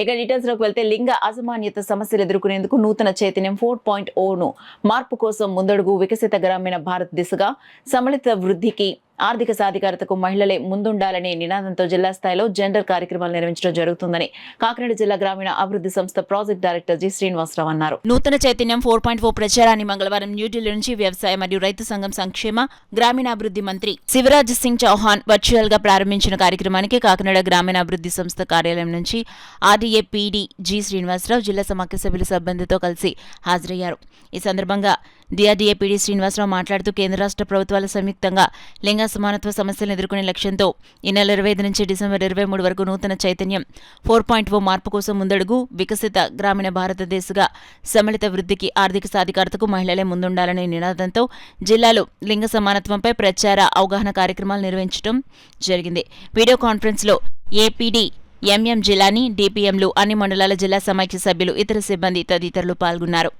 ఇక డీటెయిల్స్ లోకి వెళ్తే లింగ అసమాన్యత సమస్యలు ఎదుర్కొనేందుకు నూతన చైతన్యం 4.0ను మార్పు కోసం ముందడుగు వికసిత గ్రామీణ భారత్ దిశగా సమ్మిళిత వృద్ధికి ఆర్థిక సాధికారతకు మహిళలే ముందుండాలనే నినాదంతో జిల్లా స్థాయిలో జెండర్ కార్యక్రమాలు నిర్వహించడం జరుగుతుందని కాకినాడ జిల్లా గ్రామీణ అభివృద్ధి సంస్థ ప్రాజెక్ట్ డైరెక్టర్ జి శ్రీనివాసరావు అన్నారు. నూతన చైతన్యం 4.0 ప్రచారాన్ని మంగళవారం న్యూఢిల్లీ నుంచి వ్యవసాయ మరియు రైతు సంఘం సంక్షేమ గ్రామీణాభివృద్ధి మంత్రి శివరాజ్ సింగ్ చౌహాన్ వర్చువల్ గా ప్రారంభించిన కార్యక్రమానికి కాకినాడ గ్రామీణాభివృద్ధి సంస్థ కార్యాలయం నుంచి ఆర్డీఏ పీడీ జి శ్రీనివాసరావు జిల్లా సమాఖ్య సభ్యుల సిబ్బందితో కలిసి హాజరయ్యారు. ఈ సందర్భంగా డిఆర్డీఏ పీడీ శ్రీనివాసరావు మాట్లాడుతూ కేంద్ర రాష్ట్ర ప్రభుత్వాలు సంయుక్తంగా లింగ సమానత్వ సమస్యలను ఎదుర్కొనే లక్ష్యంతో ఈ నెల 25 నుంచి డిసెంబర్ 23 వరకు నూతన చైతన్యం 4.0 మార్పు కోసం ముందడుగు వికసిత గ్రామీణ భారతదేశగా సమ్మిళిత వృద్ధికి ఆర్థిక సాధికారతకు మహిళలే ముందుండాలనే నినాదంతో జిల్లాలో లింగ సమానత్వంపై ప్రచార అవగాహన కార్యక్రమాలు నిర్వహించడం జరిగింది. వీడియో కాన్ఫరెన్స్లో ఏపీడీ ఎంఎం జిల్లాని డిపిఎంలు అన్ని మండలాల జిల్లా సమాఖ్య సభ్యులు ఇతర సిబ్బంది తదితరులు పాల్గొన్నారు.